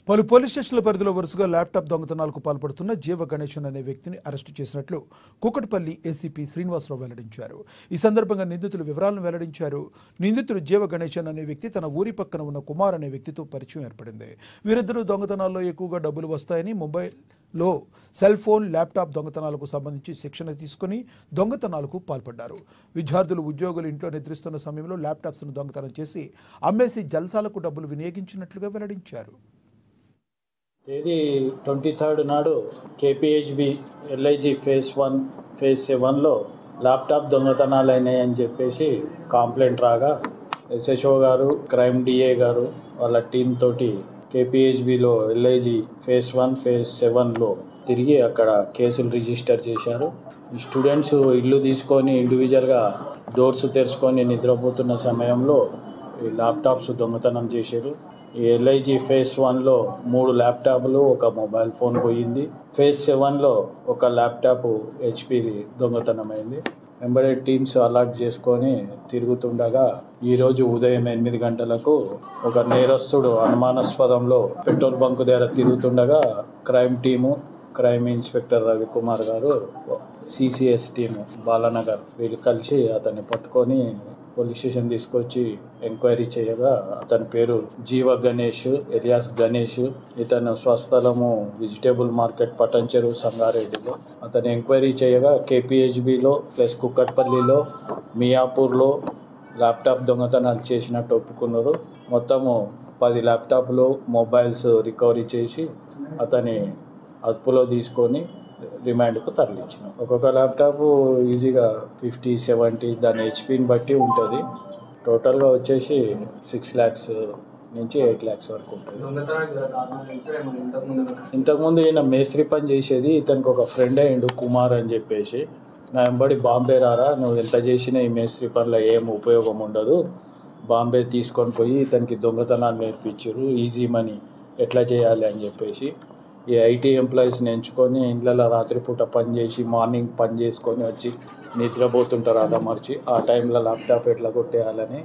పలు పోలీస్ స్టేషన్ల పరిధిలో వరుసగా ల్యాప్టాప్ దొంగతనాలకు పాల్పడుతున్న జీవ గణేశన్ అనే వ్యక్తిని అరెస్టు చేసినట్లు కూకట్పల్లి ఏసీపీ శ్రీనివాసరావు వెల్లడించారు. ఈ సందర్భంగా నిందితుల వివరాలను వెల్లడించారు. నిందితుడు జీవ గణేశన్ అనే వ్యక్తి తన ఊరి పక్కన ఉన్న కుమార్ అనే వ్యక్తితో పరిచయం ఏర్పడింది. వీరిద్దరూ దొంగతనాల్లో ఎక్కువగా డబ్బులు వస్తాయని ముంబైలో సెల్ ఫోన్, ల్యాప్టాప్ దొంగతనాలకు సంబంధించి శిక్షణ తీసుకుని దొంగతనాలకు పాల్పడ్డారు. విద్యార్థులు, ఉద్యోగులు ఇంట్లో నిద్రిస్తున్న సమయంలో ల్యాప్టాప్స్ను దొంగతనం చేసి అమ్మేసి జల్సాలకు డబ్బులు వినియోగించినట్లుగా వెల్లడించారు. తేదీ 23 నాడు కేపీహెచ్బి ఎల్ఐజి ఫేజ్ 1 ఫేజ్ 7లో ల్యాప్టాప్ దొంగతనాలైనాయని చెప్పేసి కంప్లైంట్ రాగా ఎస్హెచ్ఓ గారు, క్రైమ్ డిఏ గారు వాళ్ళ టీం తోటి కేపీహెచ్బిలో ఎల్ఐజి ఫేజ్ 1 ఫేజ్ 7లో తిరిగి అక్కడ కేసులు రిజిస్టర్ చేశారు. ఈ స్టూడెంట్స్ ఇల్లు తీసుకొని ఇండివిజువల్గా డోర్స్ తెరుచుకొని నిద్రపోతున్న సమయంలో ఈ ల్యాప్టాప్స్ దొంగతనం చేశారు. ఈ ఎల్ఐజి ఫేజ్ 1లో 3 ల్యాప్టాప్లు, ఒక మొబైల్ ఫోన్ పోయింది. ఫేజ్ 7లో ఒక ల్యాప్టాప్ హెచ్పిది దొంగతనమైంది. ఎంబెడెడ్ టీమ్స్ అలర్ట్ చేసుకొని తిరుగుతుండగా ఈరోజు ఉదయం 8 గంటలకు ఒక నేరస్తుడు అనుమానాస్పదంలో పెట్రోల్ బంక్ దగ్గర తిరుగుతుండగా crime team, crime inspector Ravikumar గారు, సిసిఎస్ టీము బాలానగర్ వీళ్ళు కలిసి అతన్ని పట్టుకొని పోలీస్ స్టేషన్ తీసుకొచ్చి ఎంక్వైరీ చేయగా అతని పేరు జీవ గణేష్, ఎలియాస్ గణేష్. ఇతను స్వస్థలము వెజిటేబుల్ మార్కెట్, పటంచెరువు, సంగారెడ్డిలో. అతను ఎంక్వైరీ చేయగా కేపీహెచ్బిలో ప్లస్ కుక్కట్పల్లిలో, మియాపూర్లో ల్యాప్టాప్ దొంగతనాలు చేసినట్టు ఒప్పుకున్నారు. మొత్తము 10 ల్యాప్టాప్లు, మొబైల్స్ రికవరీ చేసి అతని అదుపులో తీసుకొని రిమాండ్కు తరలించిన. ఒక్కొక్క ల్యాప్టాప్ ఈజీగా 50-70 దాని హెచ్పిని బట్టి ఉంటుంది. టోటల్గా వచ్చేసి 6 lakhs నుంచి 8 lakhs వరకు ఉంటుంది. ఇంతకుముందు ఈయన మేస్త్రి పని చేసేది. ఇతనికి ఒక ఫ్రెండ్ అయ్యిండు కుమార్ అని చెప్పేసి, నా వెంబడి బాంబే రారా, నువ్వు ఎంత చేసినా ఈ మేస్త్రి పనిలో ఏం ఉపయోగం ఉండదు, బాంబే తీసుకొని పోయి ఇతనికి దొంగతనాలు నేర్పించారు, ఈజీ మనీ ఎట్లా చేయాలి అని చెప్పేసి ఈ ఐటీ ఎంప్లాయీస్ని ఎంచుకొని ఇండ్లలో రాత్రిపూట పని చేసి మార్నింగ్ పని చేసుకొని వచ్చి నిద్రపోతుంటారు అదమర్చి. ఆ టైంలో ల్యాప్టాప్ ఎట్లా కొట్టేయాలని